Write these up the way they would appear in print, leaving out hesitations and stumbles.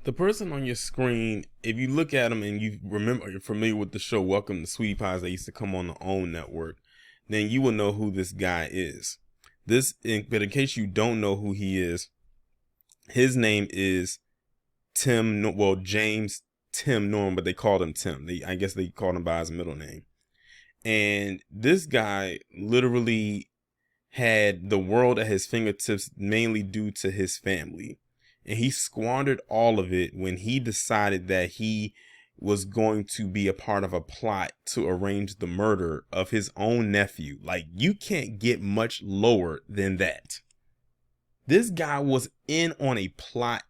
The person on your screen, if you look at them and you're familiar with the show Welcome to Sweetie Pies that used to come on the OWN network, then you will know who this guy is. But in case you don't know who he is, his name is James Tim Norman, but they called him Tim. I guess they called him by his middle name. And this guy literally had the world at his fingertips, mainly due to his family. And he squandered all of it when he decided that he was going to be a part of a plot to arrange the murder of his own nephew. Like, you can't get much lower than that. This guy was in on a plot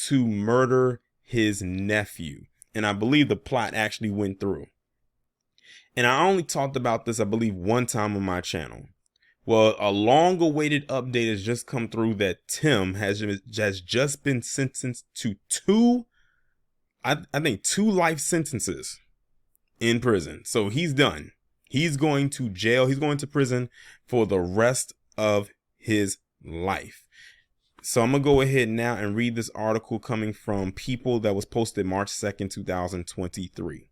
to murder his nephew. And I believe the plot actually went through. And I only talked about this, I believe, one time on my channel. Well, a long-awaited update has just come through that Tim has just been sentenced to two life sentences in prison. So he's done. He's going to jail. He's going to prison for the rest of his life. So I'm going to go ahead now and read this article coming from People that was posted March 2nd, 2023.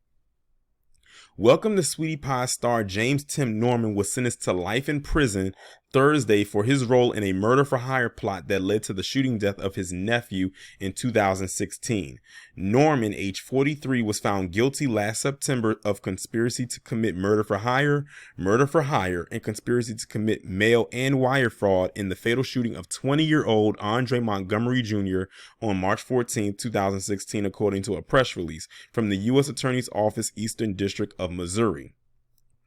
Welcome to Sweetie Pie star James Tim Norman was sentenced to life in prison Thursday for his role in a murder-for-hire plot that led to the shooting death of his nephew in 2016. Norman, age 43, was found guilty last September of conspiracy to commit murder-for-hire, and conspiracy to commit mail and wire fraud in the fatal shooting of 20-year-old Andre Montgomery Jr. on March 14, 2016, according to a press release from the U.S. Attorney's Office, Eastern District of Missouri.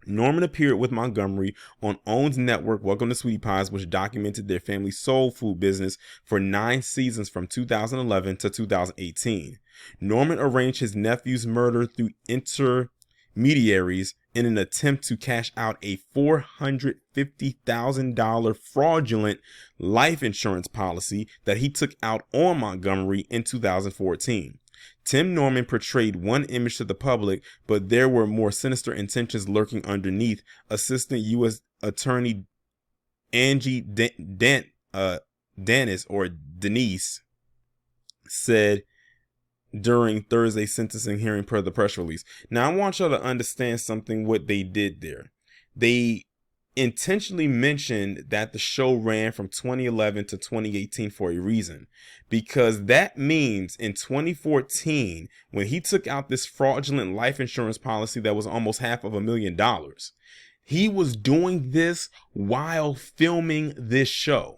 Norman appeared with Montgomery on OWN's network Welcome to Sweetie Pies, which documented their family's soul food business for 9 seasons from 2011 to 2018. Norman arranged his nephew's murder through intermediaries in an attempt to cash out a $450,000 fraudulent life insurance policy that he took out on Montgomery in 2014. Tim Norman portrayed one image to the public, but there were more sinister intentions lurking underneath. Assistant U.S. Attorney Angie Dennis said during Thursday's sentencing hearing per the press release. Now, I want y'all to understand something, what they did there. They intentionally mentioned that the show ran from 2011 to 2018 for a reason, because that means in 2014, when he took out this fraudulent life insurance policy that was almost $500,000, he was doing this while filming this show.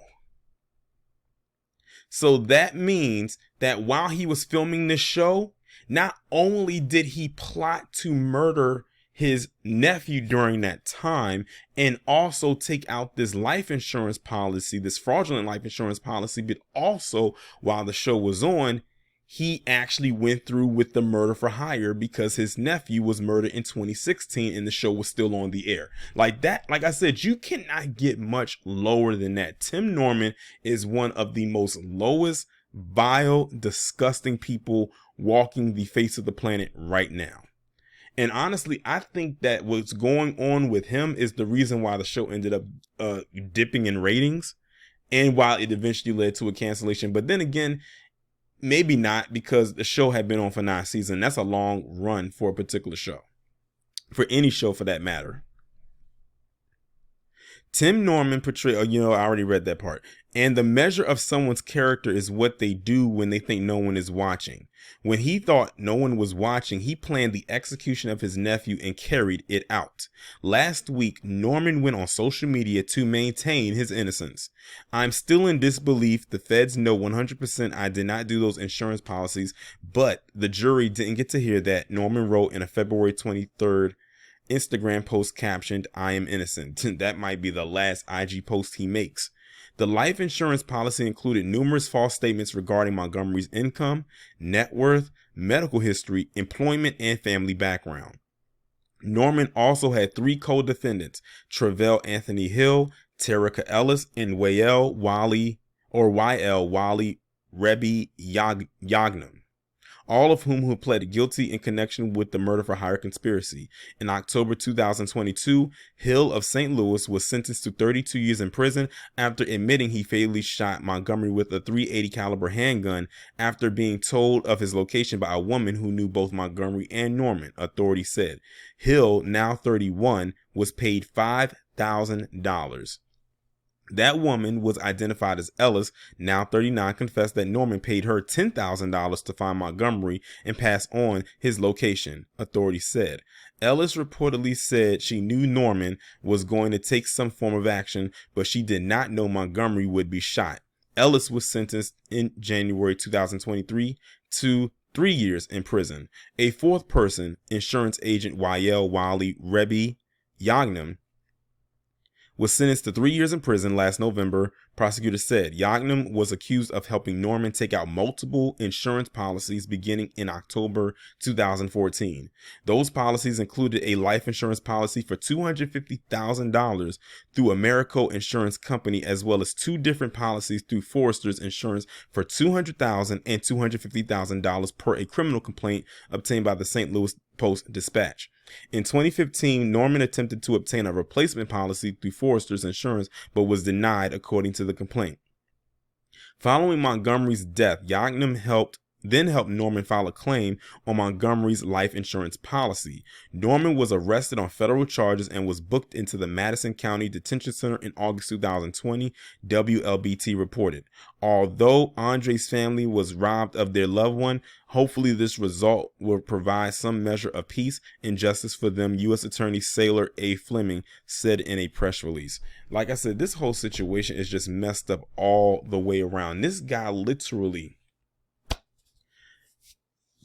So that means that while he was filming this show, not only did he plot to murder his nephew during that time and also take out this life insurance policy, this fraudulent life insurance policy, but also while the show was on, he actually went through with the murder for hire because his nephew was murdered in 2016 and the show was still on the air. Like that, like I said, you cannot get much lower than that. Tim Norman is one of the most lowest, vile, disgusting people walking the face of the planet right now. And honestly, I think that what's going on with him is the reason why the show ended up dipping in ratings and why it eventually led to a cancellation. But then again, maybe not, because the show had been on for 9 seasons. That's a long run for a particular show, for any show for that matter. Tim Norman portrayed, I already read that part. And the measure of someone's character is what they do when they think no one is watching. When he thought no one was watching, he planned the execution of his nephew and carried it out. Last week, Norman went on social media to maintain his innocence. I'm still in disbelief. The feds know 100% I did not do those insurance policies, but the jury didn't get to hear that, Norman wrote in a February 23rd Instagram post captioned, I am innocent. That might be the last IG post he makes. The life insurance policy included numerous false statements regarding Montgomery's income, net worth, medical history, employment, and family background. Norman also had 3 co-defendants, Travell Anthony Hill, Terica Ellis, and YL Wally Rebbe Yagnam. all of whom who pled guilty in connection with the murder for hire conspiracy. In October 2022, Hill of St. Louis was sentenced to 32 years in prison after admitting he fatally shot Montgomery with a .380 caliber handgun after being told of his location by a woman who knew both Montgomery and Norman, authorities said. Hill, now 31, was paid $5,000. That woman was identified as Ellis, now 39, confessed that Norman paid her $10,000 to find Montgomery and pass on his location, authorities said. Ellis reportedly said she knew Norman was going to take some form of action, but she did not know Montgomery would be shot. Ellis was sentenced in January 2023 to 3 years in prison. A fourth person, insurance agent Wael Wally Rebi Yagnam, was sentenced to 3 years in prison last November, prosecutors said. Yagnam was accused of helping Norman take out multiple insurance policies beginning in October 2014. Those policies included a life insurance policy for $250,000 through Americo Insurance Company, as well as two different policies through Forrester's Insurance for $200,000 and $250,000 per a criminal complaint obtained by the St. Louis Post-Dispatch. In 2015, Norman attempted to obtain a replacement policy through Forrester's Insurance, but was denied, according to the complaint. Following Montgomery's death, Yagnam helped Norman file a claim on Montgomery's life insurance policy. Norman was arrested on federal charges and was booked into the Madison County Detention Center in August 2020, WLBT reported. Although Andre's family was robbed of their loved one, hopefully this result will provide some measure of peace and justice for them, U.S. Attorney Sailor A. Fleming said in a press release. Like I said, this whole situation is just messed up all the way around. This guy literally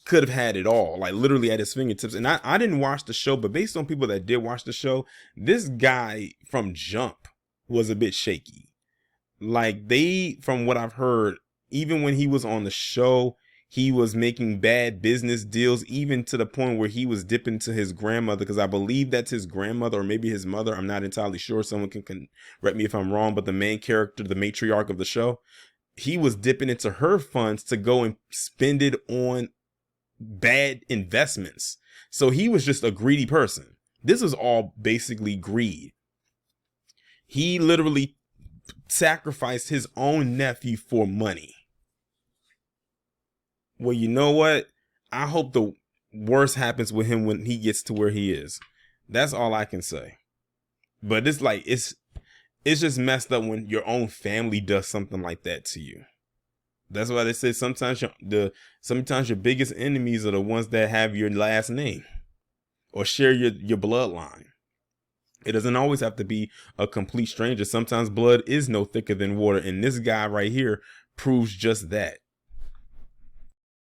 could have had it all, like literally at his fingertips. And I didn't watch the show, but based on people that did watch the show, this guy from jump was a bit shaky. Like from what I've heard, even when he was on the show, he was making bad business deals, even to the point where he was dipping to his grandmother, because I believe that's his grandmother or maybe his mother. I'm not entirely sure. Someone can correct me if I'm wrong, but the main character, the matriarch of the show, he was dipping into her funds to go and spend it on bad investments. So he was just a greedy person. This is all basically greed. He literally sacrificed his own nephew for money. Well, you know what? I hope the worst happens with him when he gets to where he is. That's all I can say. But it's like, it's just messed up when your own family does something like that to you. That's why they say sometimes your biggest enemies are the ones that have your last name or share your bloodline. It doesn't always have to be a complete stranger. Sometimes blood is no thicker than water. And this guy right here proves just that.